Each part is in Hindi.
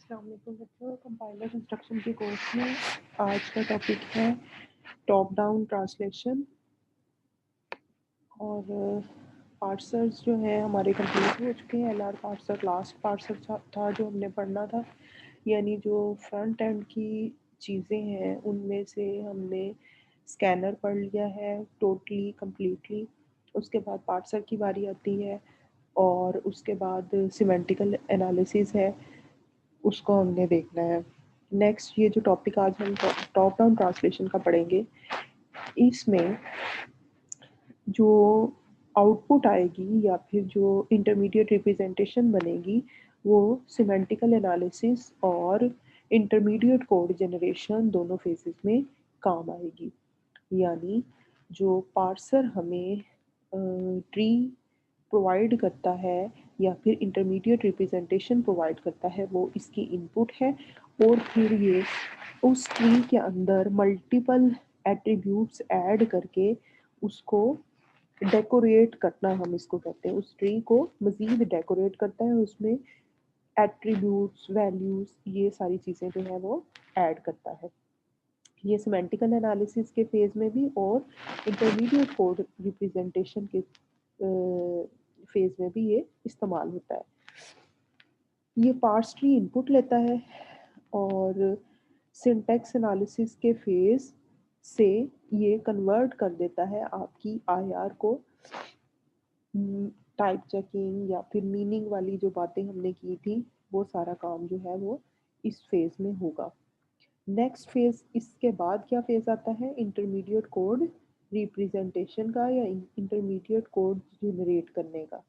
अस्सलाम वालेकुम बच्चों, कंपाइलर इंस्ट्रक्शन के कोर्स में आज का टॉपिक है टॉप डाउन ट्रांसलेशन। और पार्सर्स जो हैं हमारे कंप्लीट हो चुके हैं। एलआर पार्सर लास्ट पार्सर था जो हमने पढ़ना था, यानी जो फ्रंट एंड की चीज़ें हैं उनमें से हमने स्कैनर पढ़ लिया है टोटली कम्प्लीटली। उसके बाद पार्सर की बारी आती है और उसके बाद सिमेंटिकल एनालिसिस है, उसको हमने देखना है। नेक्स्ट ये जो टॉपिक आज हम टॉप डाउन ट्रांसलेशन का पढ़ेंगे, इसमें जो आउटपुट आएगी या फिर जो इंटरमीडिएट रिप्रेजेंटेशन बनेगी वो सिमेंटिकल एनालिसिस और इंटरमीडिएट कोड जनरेशन दोनों फेजेस में काम आएगी। यानी जो पार्सर हमें ट्री प्रोवाइड करता है या फिर इंटरमीडिएट रिप्रेजेंटेशन प्रोवाइड करता है वो इसकी इनपुट है, और फिर ये उस ट्री के अंदर मल्टीपल एट्रीब्यूट्स ऐड करके उसको डेकोरेट करना, हम इसको कहते हैं। उस ट्री को मज़ीद डेकोरेट करता है, उसमें एट्रीब्यूट्स वैल्यूज़ ये सारी चीज़ें जो है वो ऐड करता है। ये सिमेंटिकल एनालिसिस के फेज में भी और इंटरमीडिएट कोड रिप्रेजेंटेशन के फेज में भी ये इस्तेमाल होता है। ये पार्स ट्री इनपुट लेता है और सिंटैक्स एनालिसिस के फेज से ये कन्वर्ट कर देता है आपकी आईआर को। टाइप चेकिंग या फिर मीनिंग वाली जो बातें हमने की थी वो सारा काम जो है वो इस फेज में होगा। नेक्स्ट फेज इसके बाद क्या फेज आता है, इंटरमीडिएट कोड रिप्रेजेंटेशन का या इंटरमीडिएट कोड जनरेट करने का।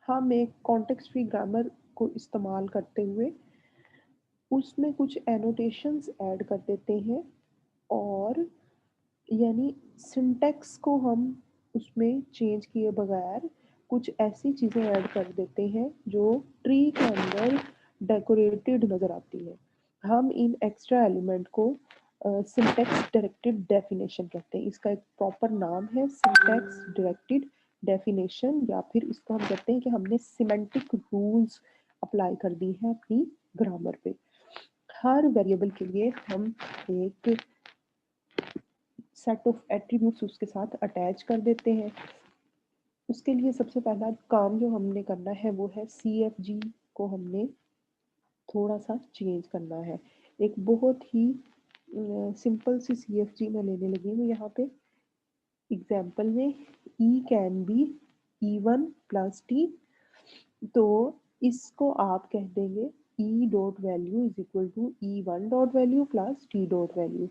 हम एक कॉन्टेक्स्ट फ्री ग्रामर को इस्तेमाल करते हुए उसमें कुछ एनोटेशंस ऐड कर देते हैं, और यानी सिंटैक्स को हम उसमें चेंज किए बगैर कुछ ऐसी चीज़ें ऐड कर देते हैं जो ट्री के अंदर डेकोरेटेड नज़र आती है। हम इन एक्स्ट्रा एलिमेंट को सिंटैक्स डायरेक्टेड डेफिनेशन कहते हैं। इसका एक प्रॉपर नाम है सिंटैक्स डायरेक्टेड डेफिनेशन, या फिर इसको हम कहते हैं कि हमने सिमेंटिक रूल्स अप्लाई कर दी है अपनी ग्रामर पे। हर वेरिएबल के लिए हम एक सेट ऑफ एट्रीब्यूट्स उसके साथ अटैच कर देते हैं। उसके लिए सबसे पहला काम जो हमने करना है वो है CFG को हमने थोड़ा सा चेंज करना है। एक बहुत ही सिंपल सी CFG मैं लेने लगी हूँ यहाँ पे। एग्जाम्पल में E can be E1 plus T, तो इसको आप कह देंगे E dot value is equal to E1 dot value plus T dot value.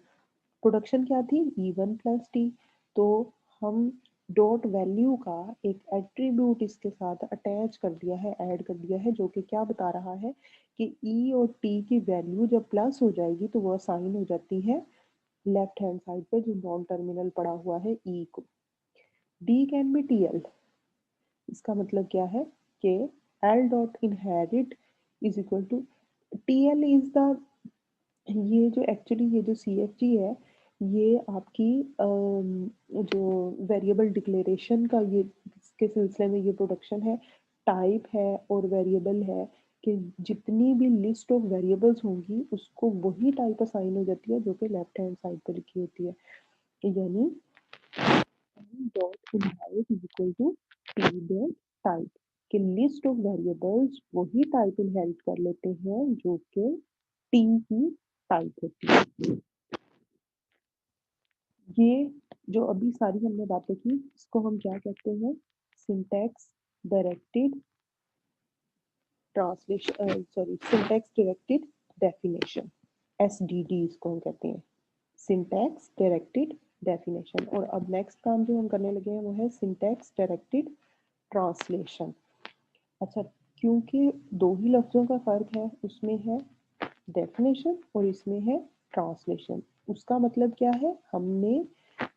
Production क्या थी, E1 प्लस T। तो हम डॉट वैल्यू का एक एट्रीब्यूट इसके साथ अटैच कर दिया है, ऐड कर दिया है, जो कि क्या बता रहा है कि E और T की वैल्यू जब प्लस हो जाएगी तो वो असाइन हो जाती है लेफ्ट हैंड साइड पे जो नॉन टर्मिनल पड़ा हुआ है E को। D can be TL। इसका मतलब क्या है कि L dot inherit is equal to TL is the, ये जो एक्चुअली ये जो CFG है ये आपकी जो वेरिएबल डिक्लेरेशन का ये के सिलसिले में ये प्रोडक्शन है, टाइप है और वेरिएबल है कि जितनी भी लिस्ट ऑफ वेरिएबल्स होंगी उसको वही टाइप असाइन हो जाती है जो कि लेफ्ट हैंड साइड पे लिखी होती है। यानी dot inherit is equal to T dot type कि लिस्ट ऑफ वेरिएबल्स वही टाइप इनहेरिट कर लेते हैं जो कि टी की टाइप होती है। ये जो अभी सारी हमने बातें की इसको हम क्या कहते हैं, syntax directed translation, sorry syntax directed definition, SDD इसको हम कहते हैं, सिंटैक्स डायरेक्टेड डेफिनेशन। और अब नेक्स्ट काम जो हम करने लगे हैं वो है सिंटैक्स डायरेक्टेड ट्रांसलेशन। अच्छा, क्योंकि दो ही लफ्ज़ों का फ़र्क है, उसमें है डेफिनेशन और इसमें है ट्रांसलेशन। उसका मतलब क्या है, हमने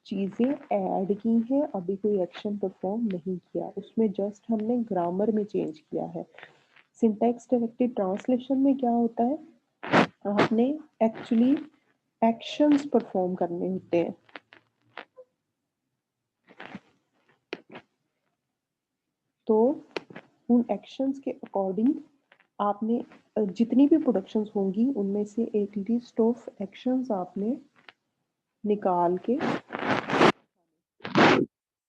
चीज़ें ऐड की हैं, अभी कोई एक्शन परफॉर्म नहीं किया, उसमें जस्ट हमने ग्रामर में चेंज किया है। सिंटैक्स डायरेक्टेड ट्रांसलेशन में क्या होता है, आपने एक्चुअली एक्शंस परफॉर्म करने होते हैं। तो उन एक्शंस के अकॉर्डिंग आपने जितनी भी प्रोडक्शंस होंगी उनमें से एक लिस्ट ऑफ एक्शंस आपने निकाल के,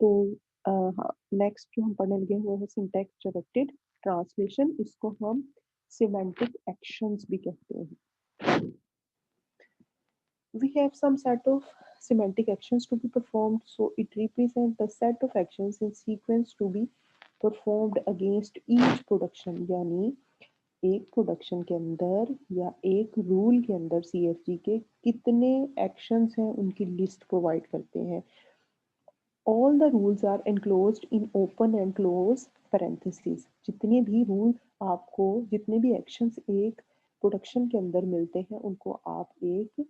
तो नेक्स्ट जो हम पढ़ने लगे वो है सिंटैक्स डायरेक्टेड ट्रांसलेशन। इसको हम सिमेंटिक एक्शंस भी कहते हैं। We have some set of semantic actions to be performed, so it represents the set of actions in sequence to be performed against each production। यानी एक प्रोडक्शन के अंदर या एक रूल के अंदर CFG के कितने एक्शंस हैं उनकी लिस्ट प्रोवाइड करते हैं। All the rules are enclosed in open and close parenthesis. जितने भी रूल आपको, जितने भी एक्शंस एक प्रोडक्शन के अंदर मिलते हैं उनको आप एक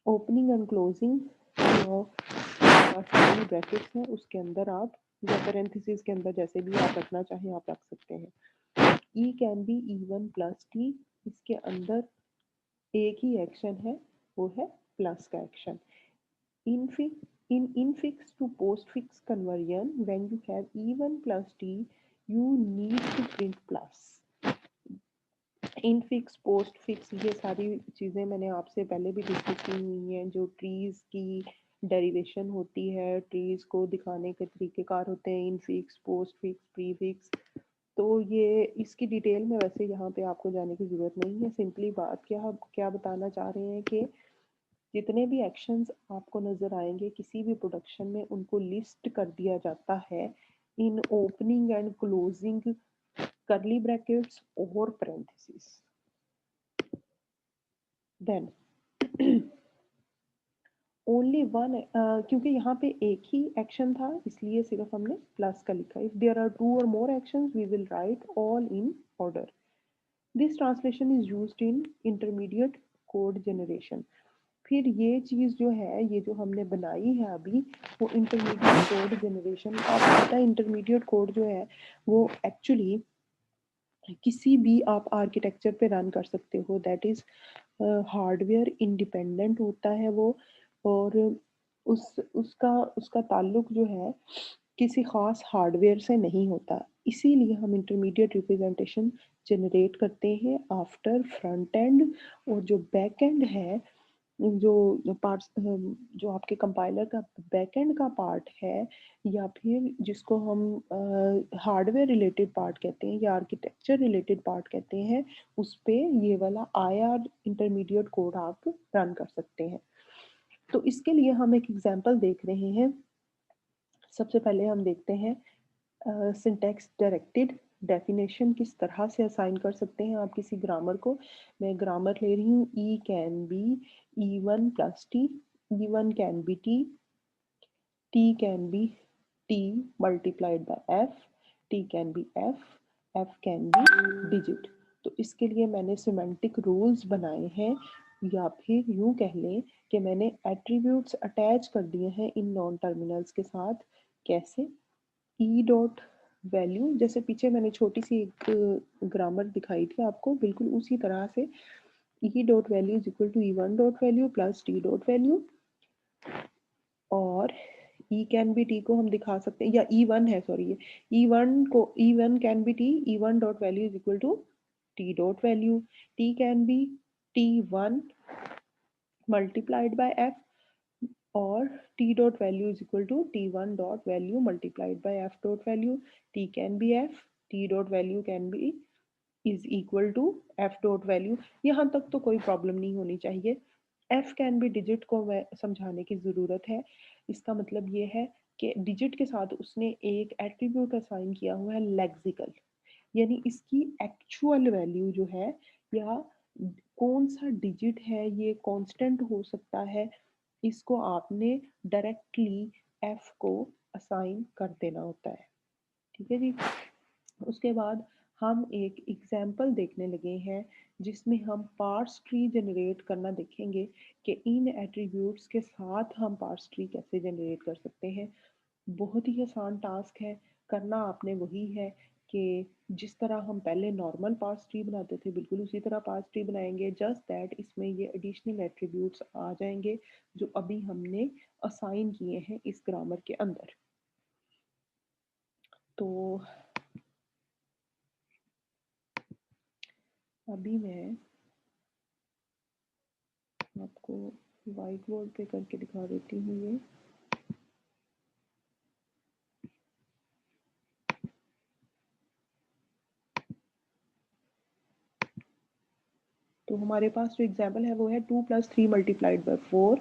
ओपनिंग एंड क्लोजिंग ब्रैकेट्स हैं उसके अंदर आप, या पैरेंथेसिस के अंदर जैसे भी आप रखना चाहें आप रख सकते हैं। E can be E1 plus T, इसके अंदर एक ही एक्शन है, वो है प्लस का action. In infix to postfix conversion, when you have E1 plus t, you need to print plus। Infix post fix ये सारी चीज़ें मैंने आपसे पहले भी डिस्कस की हुई हैं। जो ट्रीज़ की डेरिवेशन होती है, ट्रीज़ को दिखाने के तरीक़ेकार होते हैं, infix, post fix, pre fix. तो ये इसकी डिटेल में वैसे यहाँ पे आपको जाने की ज़रूरत नहीं है। सिंपली बात क्या बताना चाह रहे हैं कि जितने भी एक्शंस आपको नज़र आएंगे किसी भी प्रोडक्शन में उनको लिस्ट कर दिया जाता है इन opening and closing curly brackets और parentheses। then only one, क्योंकि यहाँ पे एक ही एक्शन था इसलिए सिर्फ हमने प्लस का लिखा। If there are 2 or more actions we will write all in order। this translation is used in intermediate code generation। फिर ये चीज़ जो है, ये जो हमने बनाई है अभी, वो इंटरमीडिएट कोड जनरेशन। आपको पता है इंटरमीडिएट कोड जो है वो एक्चुअली किसी भी आप आर्किटेक्चर पे रन कर सकते हो। दैट इज़ हार्डवेयर इंडिपेंडेंट होता है वो, और उसका ताल्लुक जो है किसी ख़ास हार्डवेयर से नहीं होता। इसीलिए हम इंटरमीडिएट रिप्रेजेंटेशन जनरेट करते हैं आफ्टर फ्रंट एंड। और जो बैक एंड है, जो पार्ट्स, जो आपके कंपाइलर का बैकएंड का पार्ट है, या फिर जिसको हम हार्डवेयर रिलेटेड पार्ट कहते हैं या आर्किटेक्चर रिलेटेड पार्ट कहते हैं, उस पे ये वाला IR इंटरमीडिएट कोड आप रन कर सकते हैं। तो इसके लिए हम एक एग्जांपल देख रहे हैं। सबसे पहले हम देखते हैं सिंटैक्स डायरेक्टेड डेफिनेशन किस तरह से असाइन कर सकते हैं आप किसी ग्रामर को। मैं ग्रामर ले रही हूँ। E can be E1 plus T, E1 can be T, T can be T multiplied by F, T can be F, F can be digit. तो इसके लिए मैंने सिमेंटिक रूल्स बनाए हैं, या फिर यूं कह लें कि मैंने एट्रीब्यूट्स अटैच कर दिए हैं इन नॉन टर्मिनल्स के साथ। कैसे? ई डॉट वैल्यू, जैसे पीछे मैंने छोटी सी एक ग्रामर दिखाई थी आपको, बिल्कुल उसी तरह से E dot value is equal to E1 dot value plus T dot value. और ई कैन बी टी को हम दिखा सकते हैं, या E1 है सॉरी, ये E1 can be T, E1 dot value is equal to T dot value. T can be T1 multiplied by F, और t dot value is equal to t1 dot value multiplied by f dot value। t can be f, t dot value can be is equal to f dot value। यहाँ तक तो कोई प्रॉब्लम नहीं होनी चाहिए। f कैन बी डिजिट को मैं समझाने की ज़रूरत है। इसका मतलब ये है कि डिजिट के साथ उसने एक एट्रीब्यूट असाइन किया हुआ है लेक्सिकल, यानी इसकी एक्चुअल वैल्यू जो है, या कौन सा डिजिट है, ये कांस्टेंट हो सकता है, इसको आपने डायरेक्टली एफ को असाइन कर देना होता है। ठीक है जी। उसके बाद हम एक एग्जाम्पल देखने लगे हैं जिसमें हम पार्स ट्री जनरेट करना देखेंगे कि इन एट्रीब्यूट्स के साथ हम पार्स ट्री कैसे जनरेट कर सकते हैं। बहुत ही आसान टास्क है। करना आपने वही है कि जिस तरह हम पहले नॉर्मल पार्स ट्री बनाते थे बिल्कुल उसी तरह पार्स ट्री बनाएंगे, जस्ट दैट इसमें ये एडिशनल एट्रीब्यूट्स आ जाएंगे जो अभी हमने असाइन किए हैं इस ग्रामर के अंदर। तो अभी मैं आपको व्हाइट बोर्ड पे करके दिखा देती हूँ ये। तो हमारे पास जो एग्जाम्पल है वो है 2 + 3 × 4।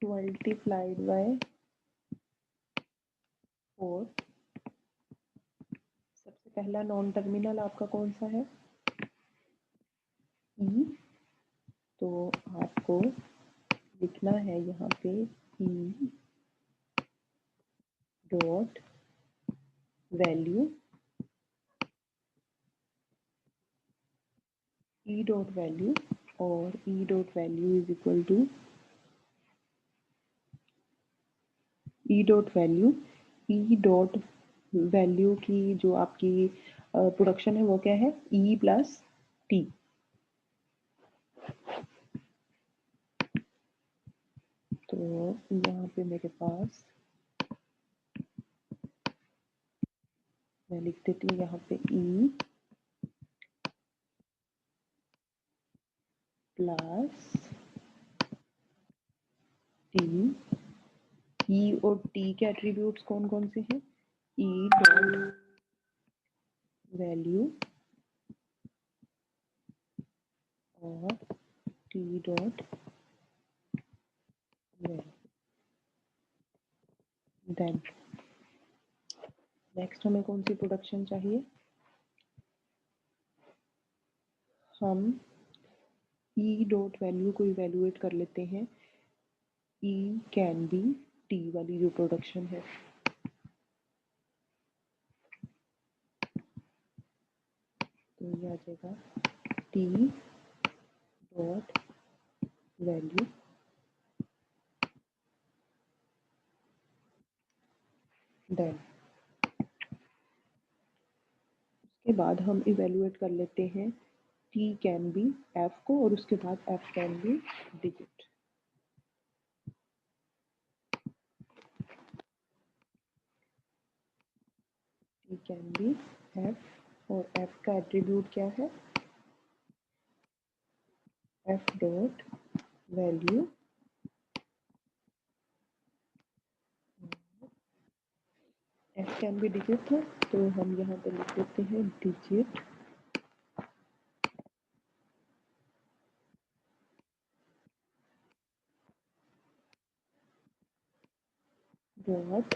Two plus 3 × 4। सबसे पहला नॉन टर्मिनल आपका कौन सा है? ई। तो आपको लिखना है यहाँ पे E dot value, E dot value, और E dot value is equal to E dot value. E dot value की जो आपकी प्रोडक्शन है वो क्या है? E plus T. तो यहाँ पे मेरे पास मैं लिख देती हूँ यहाँ पे ई प्लस टी। ई और टी के एट्रीब्यूट्स कौन कौन से हैं? ई डॉट वैल्यू और T dot value. Then next हमें कौन सी प्रोडक्शन चाहिए? हम ई डॉट वैल्यू को इवेलुएट कर लेते हैं ई कैन बी टी वाली जो प्रोडक्शन है। तो ये आ जाएगा टी डॉट वैल्यू देन उसके बाद हम इवेलुएट कर लेते हैं टी कैन बी एफ को, और उसके बाद F can be digit. T can be F, और एफ का एट्रीब्यूट क्या है? F dot value. F can be digit था, तो हम यहाँ पे लिख देते हैं डिजिट डॉट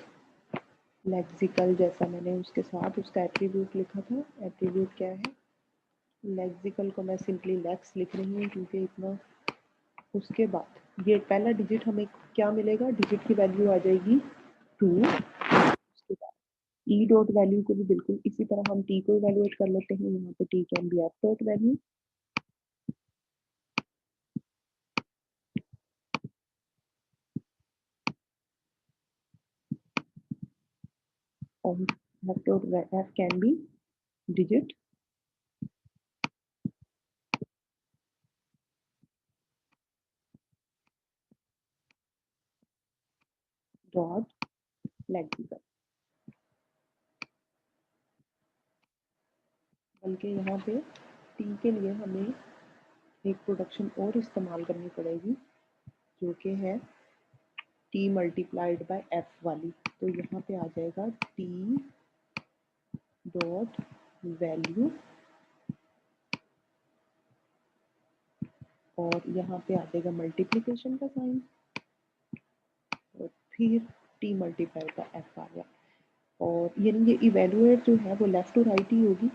लेक्सिकल। जैसा मैंने उसके साथ उसका एट्रीब्यूट लिखा था, एट्रीब्यूट क्या है? लेक्सिकल को मैं सिंपली लेक्स लिख रही हूँ क्योंकि इतना। उसके बाद ये पहला डिजिट हमें क्या मिलेगा? डिजिट की वैल्यू आ जाएगी 2। उसके बाद ई डॉट वैल्यू को भी बिल्कुल इसी तरह हम टी को इवेलुएट कर लेते हैं। यहाँ पे T can be F dot value, और F dot F can be digit dot lexical. बल्कि यहाँ पे टी के लिए हमें एक प्रोडक्शन और इस्तेमाल करनी पड़ेगी जो कि है टी मल्टीप्लाइड बाय एफ वाली। तो यहाँ पे आ जाएगा टी डॉट वैल्यू, और यहाँ पे आ जाएगा मल्टीप्लिकेशन का साइन, और फिर टी मल्टीप्लाई का एफ आ गया। और यानी ये इवेलुएट जो है वो लेफ्ट टू राइट ही होगी।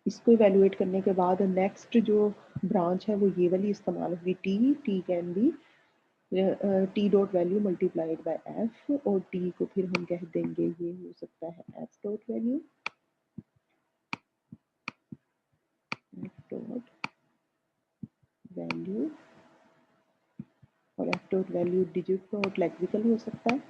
इसको इवेलुएट करने के बाद नेक्स्ट जो ब्रांच है वो ये वाली इस्तेमाल होगी, T can be T dot value multiplied by F, और टी को फिर हम कह देंगे ये हो सकता है F dot value, F dot value, और F dot value digit dot lexical हो सकता है।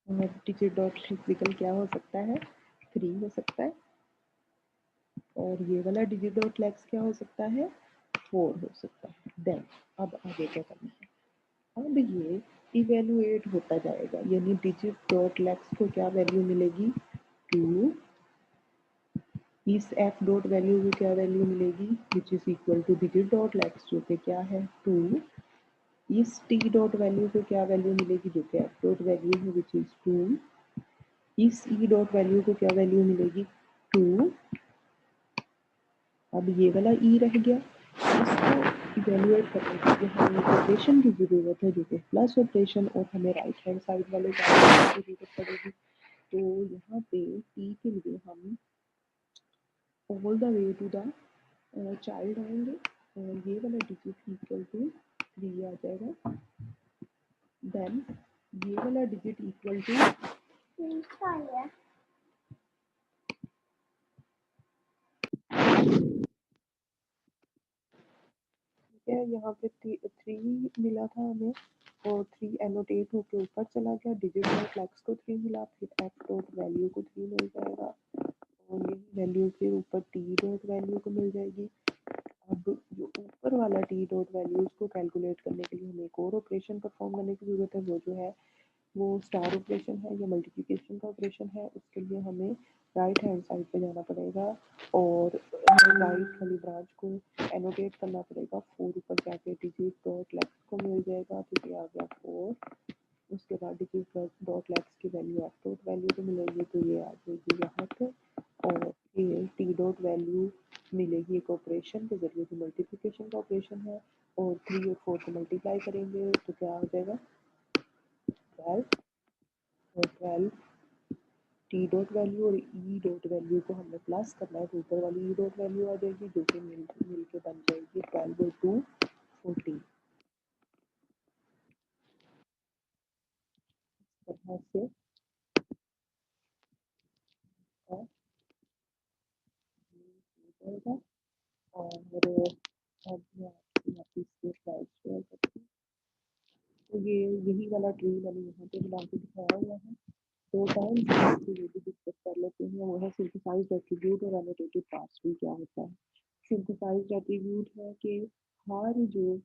और डिजिट डॉट लेक्सिकल क्या हो सकता है, 3 हो सकता है। और ये वाला डिजिट डॉट लेक्स क्या हो सकता है, 4 हो सकता है। देन अब आगे क्या करना है, अब ये इवेलुएट होता जाएगा, यानी डिजिट डॉट लेक्स को क्या वैल्यू मिलेगी, 2। इस एफ डॉट वैल्यू को क्या वैल्यू मिलेगी, which is equal to digit dot lex जो कि क्या है 2। इस टी डॉट वैल्यू को क्या वैल्यू मिलेगी, जो कि एफ डॉट वैल्यू है विच इज 2। इस ई डॉट वैल्यू को क्या वैल्यू मिलेगी, 2। अब ये वाला ई रह गया, इसको इवेलुएट करने के लिए हमें एक ऑपरेशन की ज़रूरत है जो कि प्लस ऑपरेशन, और हमें राइट हैंड साइड वाले की ज़रूरत पड़ेगी। तो यहाँ पे टी के लिए हम all the way to the child आएंगे, और ये वाला डिजिट इक्वल टू 3 आ जाएगा। देन ये वाला डिजिट इक्वल टू है, यहाँ पे 3 मिला था हमें, और 3 एनोटेट होके ऊपर चला गया, डिजिट डॉट लेक्स को 3 मिला, फिर एफ डॉट वैल्यू को 3 मिल जाएगा, और यही वैल्यू फिर ऊपर टी डॉट वैल्यू को मिल जाएगी। अब जो ऊपर वाला टी डॉट वैल्यूज को कैलकुलेट करने के लिए हमें एक और ऑपरेशन परफॉर्म करने की ज़रूरत है, वो जो है वो स्टार ऑपरेशन है या मल्टीप्लिकेशन का ऑपरेशन है। उसके लिए हमें राइट हैंड साइड पे जाना पड़ेगा, और राइट वाली ब्रांच को एनोटेट करना पड़ेगा। 4 ऊपर जाके डिजिट डॉट लेक्स को मिल जाएगा, तो ये आ गया 4। उसके बाद डिजिट डॉट लेक्स की वैल्यू एफ डॉट वैल्यू को मिलेगी, तो ये आ जाएगी यहाँ पे, और फिर टी डॉट वैल्यू मिलेगी एक ऑपरेशन के जरिए जो मल्टीप्लिकेशन का ऑपरेशन है, और 3 और 4 को मल्टीप्लाई करेंगे तो क्या आ जाएगा 12, और 12 टी डॉट वैल्यू और ई डॉट वैल्यू को हमने प्लस करना है, तो ऊपर वाली ई डॉट वैल्यू आ जाएगी जो कि मिल के बन जाएगी 12/2 14। इस तरह से और जाएगा। और अब मैं आपके यहाँ पे इसके स्लाइड शेयर करती हूँ। तो ये यही वाला ट्री मैंने यहाँ पे बना के दिखाया हुआ है। 2 टाइम्स ये भी डिस्कस कर लेते हैं, वो है सिंथेसाइज्ड एट्रीब्यूट और एनोटेटेड पार्स ट्री क्या होता है। सिंथेसाइज्ड एट्रीब्यूट है कि हर जो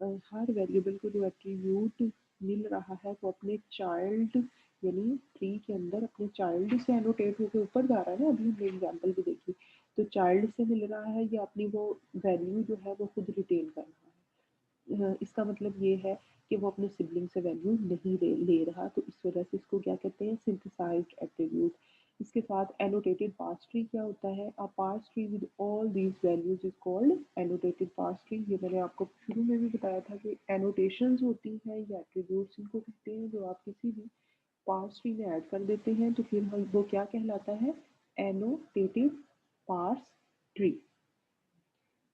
हर वेरिएबल को जो एट्रीब्यूट मिल रहा है वो अपने चाइल्ड, यानी ट्री के अंदर अपने चाइल्ड से एनोटेट होकर ऊपर जा रहा है ना, अभी हमने एग्जांपल भी देखी। तो चाइल्ड से मिल रहा है या अपनी वो वैल्यू जो है वो खुद रिटेन कर रहा है। इसका मतलब ये है कि वो अपने सिबलिंग से वैल्यू नहीं ले रहा, तो इस वजह से इसको क्या कहते हैं, सिंथेसाइज्ड एट्रीब्यूट। इसके साथ एनोटेटेड पार्स ट्री क्या होता है, a parse tree with all these values is called annotated parse tree. ये मैंने आपको शुरू में भी बताया था कि एनोटेशंस होती हैं या एट्रीब्यूट्स इनको कहते हैं, जो आप किसी भी पार्स ट्री में ऐड कर देते हैं तो फिर वो क्या कहलाता है, annotated parse tree.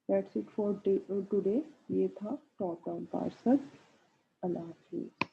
That's it for today. ये था टॉप डाउन पार्सर। अल्लाह हाफिज़।